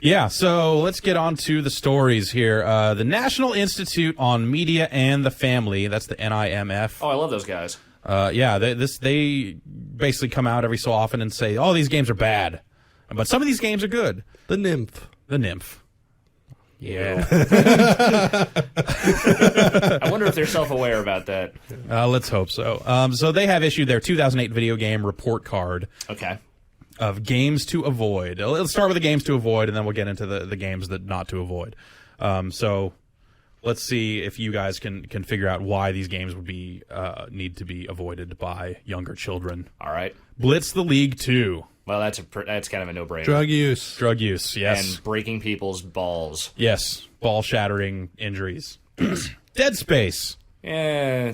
Yeah, so let's get on to the stories here. The National Institute on Media and the Family, that's the NIMF. Oh, I love those guys. They basically come out every so often and say, oh, these games are bad. But some of these games are good. The Nymph. Yeah. I wonder if they're self-aware about that. Let's hope so. So they have issued their 2008 video game report card. Okay. Of games to avoid. Let's start with the games to avoid, and then we'll get into the games that not to avoid. So let's see if you guys can figure out why these games would be need to be avoided by younger children. All right. Blitz the League 2. Well, that's kind of a no-brainer. Drug use, yes. And breaking people's balls. Yes, ball-shattering injuries. Dead Space. Yeah.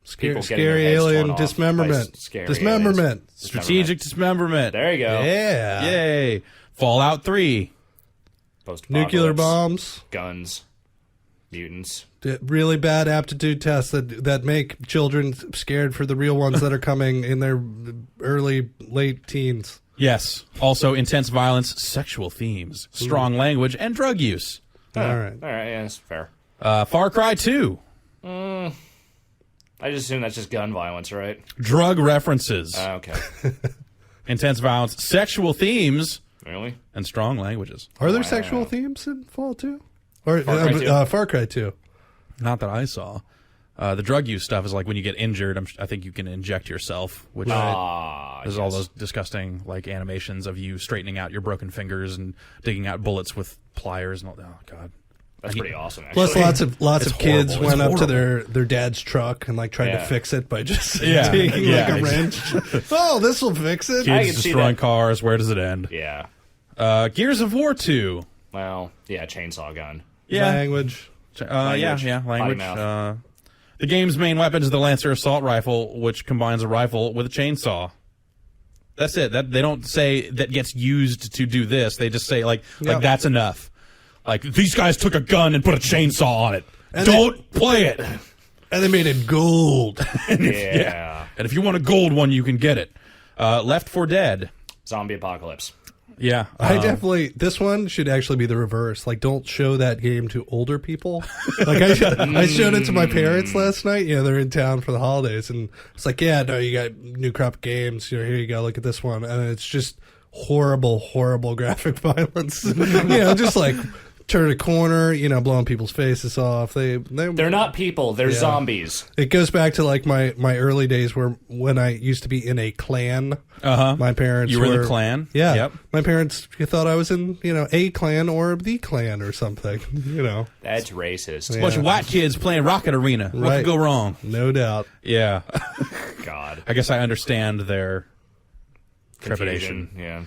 Scary alien dismemberment. Strategic dismemberment. There you go. Yeah. Yay. Fallout 3. Nuclear bombs. Guns. Mutants. Really bad aptitude tests that make children scared for the real ones that are coming in their late teens. Yes. Also intense violence, sexual themes, strong language, and drug use. All right. Yeah, that's fair. Far Cry 2. I just assume that's just gun violence, right? Drug references. Okay. Intense violence, sexual themes. Really? And strong languages. Are there sexual themes in Fallout 2? Or Far Cry 2? Not that I saw. The drug use stuff is like when you get injured, I think you can inject yourself, which there's all those disgusting like animations of you straightening out your broken fingers and digging out bullets with pliers and all. Oh God, that's pretty awesome. Actually. Plus, lots of kids went up to horrible. their dad's truck and like tried to fix it by just taking like a wrench. Oh, this will fix it. Kids destroying cars. Where does it end? Yeah. Gears of War 2. Well, yeah, chainsaw gun. Yeah. Language. Language. The game's main weapon is the Lancer Assault Rifle, which combines a rifle with a chainsaw. That's it. They don't say that gets used to do this. They just say like that's enough. Like these guys took a gun and put a chainsaw on it. And don't play it. And they made it gold. And if you want a gold one, you can get it. Left 4 Dead. Zombie apocalypse. Yeah. This one should actually be the reverse. Like, don't show that game to older people. Like, I showed it to my parents last night. You know, they're in town for the holidays. And it's like, yeah, no, you got new crop games. You know, here you go. Look at this one. And it's just horrible, horrible graphic violence. You know, just like turn a corner, you know, blowing people's faces off. They're not people. They're zombies. It goes back to like my early days when I used to be in a clan. My parents were in the clan? Yeah. Yep. My parents thought I was in, you know, a clan or the clan or something, you know. That's racist. It's a bunch of white kids playing Rocket Arena. What could go wrong? No doubt. Yeah. God. I guess I understand their trepidation. Yeah.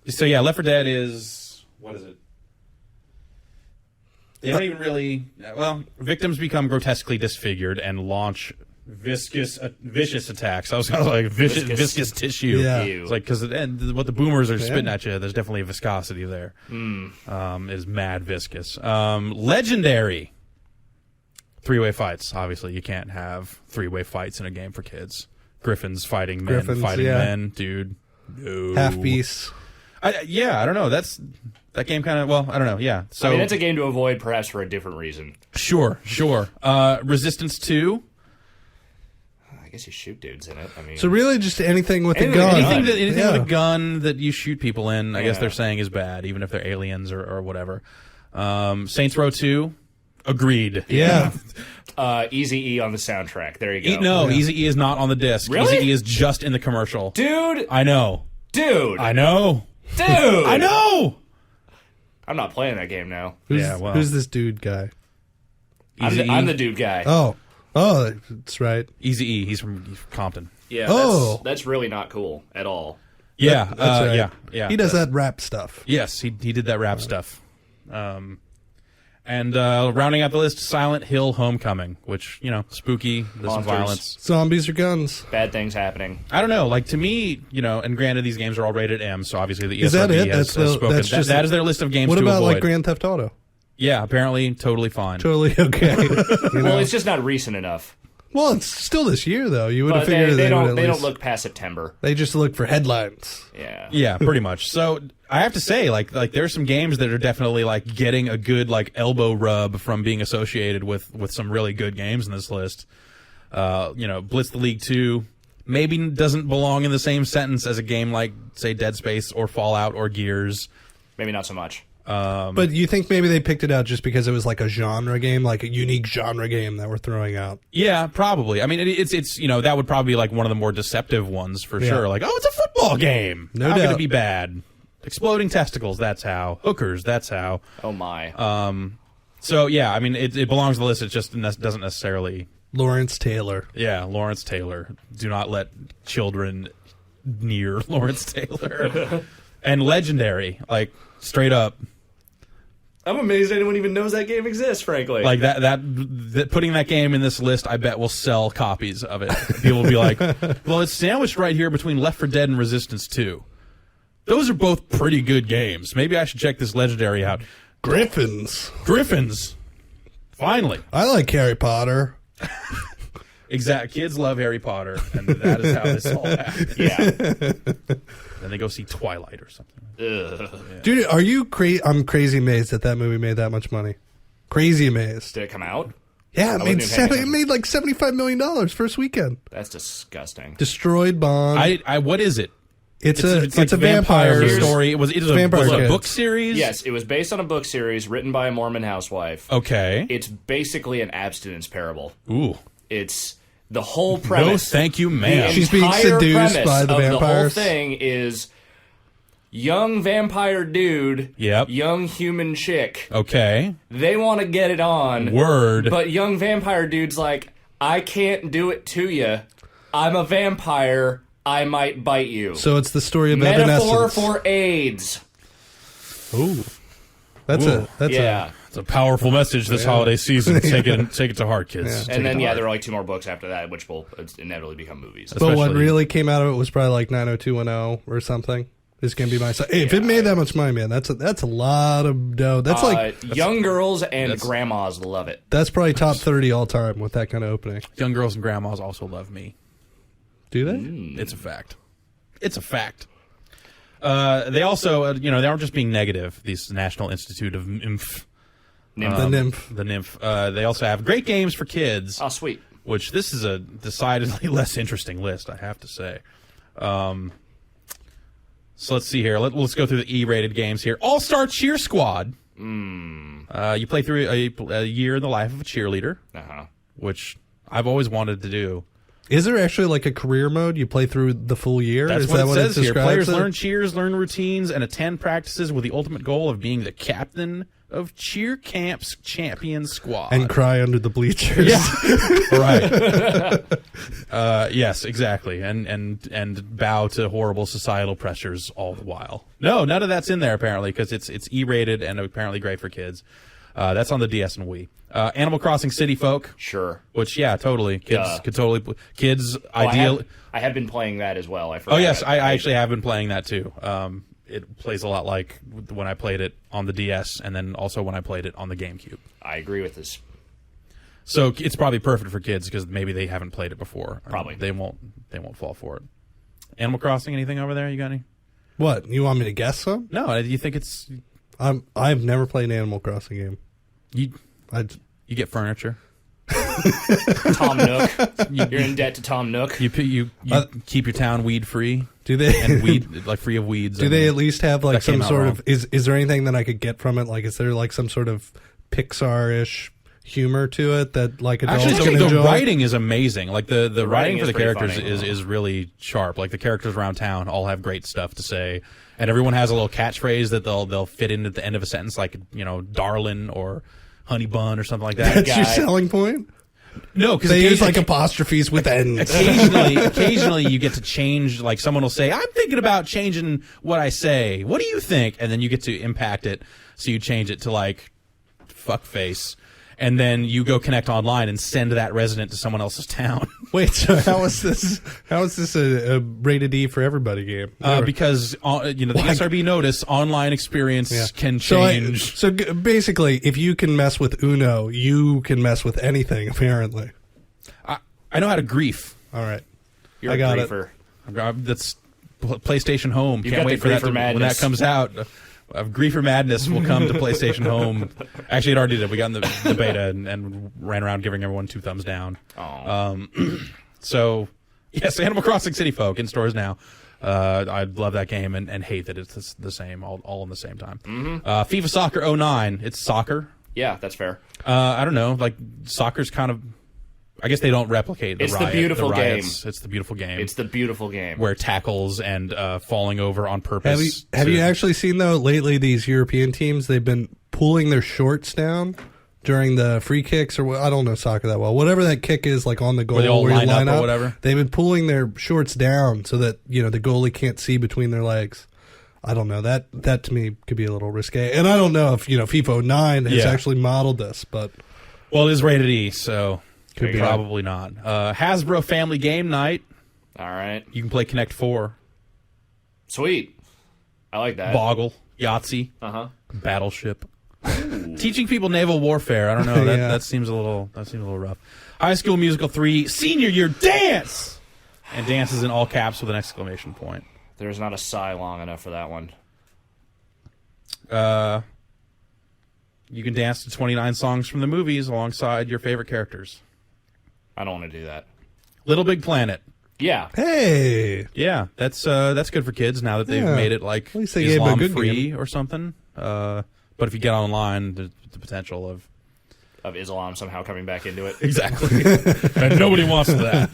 So yeah, Left 4 Dead is... What is it? They don't even really... Well, victims become grotesquely disfigured and launch vicious attacks. I was kind of like viscous tissue. Yeah. It's like, because what the boomers are spitting at you, there's definitely a viscosity there. It is mad viscous. Legendary. 3-way fights. Obviously, you can't have 3-way fights in a game for kids. Griffins fighting men, men, dude. No. Half beasts. I don't know. That game kind of, well, I don't know. Yeah. So I mean, it's a game to avoid, perhaps for a different reason. Sure. Resistance 2. I guess you shoot dudes in it. I mean, so really, just anything with a gun. Anything with a gun that you shoot people in, I guess they're saying is bad, even if they're aliens or whatever. Saints Row 2. Agreed. Yeah. Eazy-E on the soundtrack. There you go. No, Eazy-E is not on the disc. Really? Eazy-E is just in the commercial. Dude. I know. Dude. I know. Dude. I know. I'm not playing that game now. Who's this dude guy? I'm the dude guy. Oh, that's right. Eazy-E. He's from Compton. Yeah. That's really not cool at all. Yeah. That's right. Yeah. He does that rap stuff. Yes, he did that rap stuff. And rounding out the list, Silent Hill Homecoming, which, you know, spooky, there's some violence. Zombies or guns. Bad things happening. I don't know. Like, to me, you know, and granted, these games are all rated M, so obviously the ESRB Is that it? has spoken. That is their list of games to avoid. What about, like, Grand Theft Auto? Yeah, apparently totally fine. Totally okay. Well, it's just not recent enough. Well, it's still this year, though. You would have But figured they would don't. at They don't least- look past September. They just look for headlines. Yeah. Yeah, pretty much. So I have to say, like there's some games that are definitely like getting a good like elbow rub from being associated with some really good games in this list. Blitz the League 2 maybe doesn't belong in the same sentence as a game like, say, Dead Space or Fallout or Gears. Maybe not so much. But you think maybe they picked it out just because it was like a genre game, like a unique genre game that we're throwing out? Yeah, probably. I mean, it's that would probably be like one of the more deceptive ones for sure. Like, oh, it's a football game. No How could doubt. it be bad? Exploding testicles, that's how. Hookers, that's how. Oh my. So yeah, I mean, it belongs to the list. It just doesn't necessarily. Lawrence Taylor. Yeah, Lawrence Taylor. Do not let children near Lawrence Taylor. And Legendary, like straight up. I'm amazed anyone even knows that game exists, frankly. Like that putting that game in this list, I bet will sell copies of it. People will be like, well, it's sandwiched right here between Left 4 Dead and Resistance 2. Those are both pretty good games. Maybe I should check this Legendary out. Griffins. Finally. I like Harry Potter. Exact. Kids love Harry Potter, and that is how this all happened. yeah. Then they go see Twilight or something. Ugh. Dude, are you crazy? I'm crazy amazed that movie made that much money. Crazy amazed. Did it come out? Yeah, it wasn't even paying it made like $75 million first weekend. That's disgusting. Destroyed Bond. What is it? It's like a vampire story. It was a Vampire Kids. book series. Yes, it was based on a book series written by a Mormon housewife. Okay. It's basically an abstinence parable. Ooh. It's the whole No, premise. thank you, ma'am. She's being entire seduced premise by the of the whole vampires. thing is young vampire dude, Yep. young human chick. Okay. They want to get it on. Word. But young vampire dude's like, I can't do it to you. I'm a vampire. I might bite you. So it's the story of Metaphor Evanescence. for AIDS. Ooh. That's Yeah. It's a powerful message this holiday season. Take it to heart, kids. Yeah. Take And it then, to yeah, heart. there are like 2 more books after that, which will inevitably become movies. But what Especially- really came out of it was probably like 90210 or something. This can be my side. Hey, if it made that much money, man, that's a lot of dough. That's Young girls and grandmas love it. that's probably top 30 all time with that kind of opening. Young girls and grandmas also love me. Do they? It's a fact. It's a fact. They also, they aren't just being negative. These National Institute of Nymph. The nymph. The Nymph. They also have great games for kids. Oh, sweet. Which this is a decidedly less interesting list, I have to say. So let's see here. Let's go through the E-rated games here. All-Star Cheer Squad. You play through a year in the life of a cheerleader, Uh-huh. which I've always wanted to do. Is there actually like a career mode? You play through the full year? That's Is what that it what says it here. describes Players it? learn cheers, learn routines, and attend practices with the ultimate goal of being the captain of Cheer Camp's champion squad. And cry under the bleachers. Right. Yes, exactly. And bow to horrible societal pressures all the while. No, none of that's in there apparently because it's E-rated and apparently great for kids. That's on the DS and Wii. Animal Crossing City Folk. Sure. Which, yeah, totally. Kids could totally. Kids, I ideal. have been playing that as well. I forgot. Oh yes, I actually have been playing that too. It plays a lot like when I played it on the DS, and then also when I played it on the GameCube. I agree with this. So it's probably perfect for kids because maybe they haven't played it before. Probably. They won't fall for it. Animal Crossing, anything over there? You got any? What? You want me to guess some? No, you think it's I've never played an Animal Crossing game. you get furniture. Tom Nook. You're in debt to Tom Nook. You keep your town weed free. Do they And weed like free of weeds. Do they at least have like that came some out sort wrong. of is there anything that I could get from it? Like is there like some sort of Pixar-ish humor to it that like adults Actually, can the enjoy? writing is amazing. Like the writing writing for is the pretty characters funny. is really sharp. Like the characters around town all have great stuff to say, and everyone has a little catchphrase that they'll fit in at the end of a sentence, like darlin' or honey bun or something like that. That's your guy. selling point? No, because They use like apostrophes with ends. occasionally you get to change. Like someone will say, "I'm thinking about changing what I say. What do you think?" And then you get to impact it, so you change it to like fuckface. And then you go connect online and send that resident to someone else's town. Wait, so how is this a rated E for everybody game? Because the SRB notice online experience can change. So basically, if you can mess with Uno, you can mess with anything. Apparently, I know how to grief. All right. You're I got a griefer. That's PlayStation Home. You've Can't got wait the for that Griefer when that Madness. comes out. Griefer Madness will come to PlayStation Home. Actually, it already did. We got in the beta and ran around giving everyone 2 thumbs down. So, yes, Animal Crossing City Folk in stores now. I love that game and hate that it's the same, all in the same time. FIFA Soccer 09. It's soccer. Yeah, that's fair. I don't know. Like, soccer's kind of... I guess they don't replicate the It's riot, the beautiful riots. game. It's the beautiful game. It's the beautiful game. Where tackles and falling over on purpose. Have you actually seen, though, lately these European teams, they've been pulling their shorts down during the free kicks, or I don't know soccer that well. Whatever that kick is, like on the goal where they all where you line up or up, whatever? They've been pulling their shorts down so that, the goalie can't see between their legs. I don't know. That to me could be a little risque. And I don't know if, FIFA 09 has actually modeled this, but... Well, it is rated E, so... Could be. Probably not. Hasbro Family Game Night. All right. You can play Connect 4. Sweet. I like that. Boggle. Yahtzee. Uh-huh. Battleship. Teaching people naval warfare. I don't know. Yeah. That seems a little rough. High School Musical 3 Senior Year Dance. And dance is in all caps with an exclamation point. There's not a sigh long enough for that one. You can dance to 29 songs from the movies alongside your favorite characters. I don't want to do that. Little Big Planet. Yeah. Hey! Yeah, that's good for kids now that they've made it like At least they gave 'em a good Islam-free or something. But if you get online, there's the potential of Islam somehow coming back into it. exactly, and nobody wants that.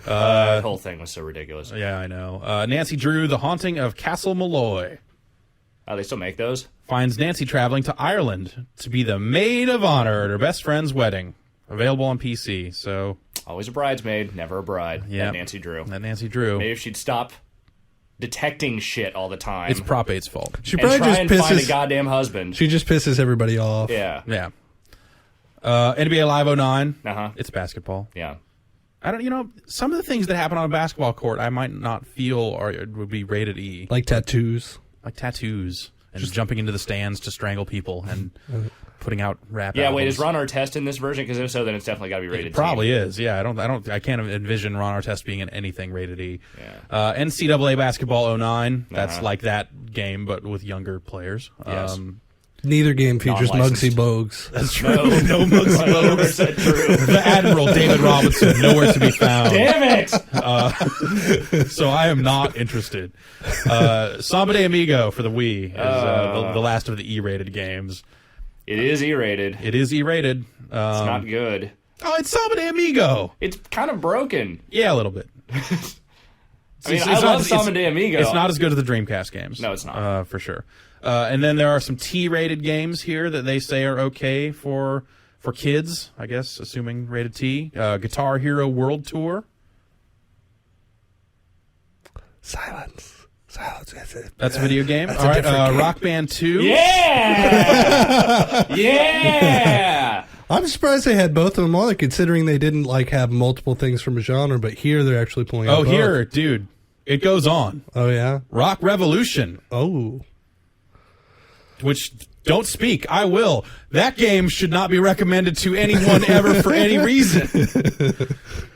The whole thing was so ridiculous. Yeah, I know. Nancy Drew, The Haunting of Castle Malloy, Oh, they still make those? finds Nancy traveling to Ireland to be the maid of honor at her best friend's wedding. Available on PC. So Always a bridesmaid, never a bride. yeah, That Nancy Drew. That Nancy Drew. Maybe if she'd stop detecting shit all the time. It's Prop 8's fault. She and probably try just and find a pisses... goddamn husband. She just pisses everybody off. Yeah. Yeah. NBA Live 09. Uh-huh. It's basketball. Yeah. I don't. Some of the things that happen on a basketball court, I might not feel would be rated E, Like tattoos. like tattoos and just jumping into the stands to strangle people and putting out rap. Yeah, wait, albums. is Ron Artest in this version? Because if so, then it's definitely got to be rated It probably T. is. Yeah, I can't envision Ron Artest being in anything rated E. Yeah. NCAA basketball 09. That's Uh-huh. like that game, but with younger players. Yes. Neither game features Non-licensed. Muggsy Bogues. That's true. No Muggsy Bogues. 100% true. The Admiral David Robinson, nowhere to be found. Damn it! So I am not interested. Samba de Amigo for the Wii is the last of the E-rated games. It is E-rated. It is E-rated. It's not good. Oh, it's Samba de Amigo. It's kind of broken. Yeah, a little bit. I mean, I love Samba de Amigo. It's not as good as the Dreamcast games. No, it's not. For sure. And then there are some T-rated games here that they say are okay for kids, I guess, assuming rated T. Guitar Hero World Tour. Silence. That's a video game. All right, Rock Band 2. Yeah! Yeah! I'm surprised they had both of them on there, considering they didn't have multiple things from a genre, but here they're actually pulling out both. Here, dude. It goes on. Oh, yeah? Rock Revolution. Oh. Which, don't speak, I will. That game should not be recommended to anyone ever for any reason.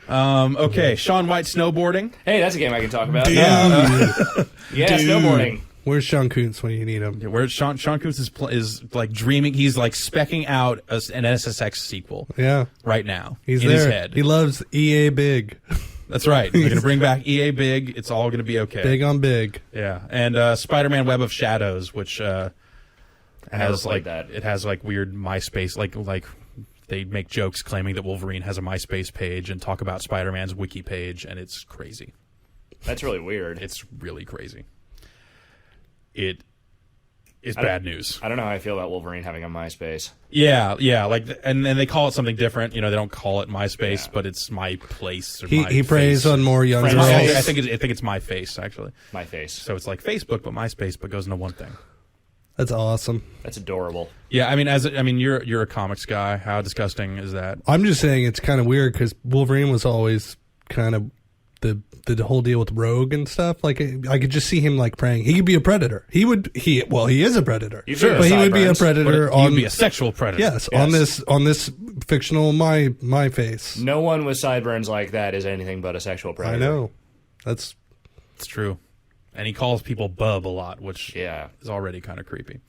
Okay, Shaun White snowboarding. Hey, that's a game I can talk about. Yeah. Yeah, snowboarding. Where's Sean Kuntz when you need him? Where Sean Kuntz is like dreaming. He's like specking out an SSX sequel. Yeah. Right now. He's in there. his head. He loves EA Big. That's right. They're going to bring back EA Big. It's all going to be okay. Big on big. Yeah. And Spider-Man Web of Shadows, which has played that. It has like weird MySpace, like they make jokes claiming that Wolverine has a MySpace page and talk about Spider-Man's wiki page, and it's crazy. That's really weird. It's really crazy. It is bad news. I don't know how I feel about Wolverine having a MySpace. Yeah, and they call it something different. They don't call it MySpace, but it's My Place. Or He preys on more young Friends. girls. I think it's My Face actually. My face. So it's like Facebook, but MySpace, but goes into one thing. That's awesome. That's adorable. Yeah, you're a comics guy. How disgusting is that? I'm just saying it's kind of weird because Wolverine was always kind of the whole deal with Rogue and stuff. Like I could just see him praying. He could be a predator. He is a predator. Sure, but he would be a sideburns. predator He would be a sexual predator. Yes, on this fictional my face. No one with sideburns like that is anything but a sexual predator. I know. It's true. And he calls people bub a lot, which is already kind of creepy.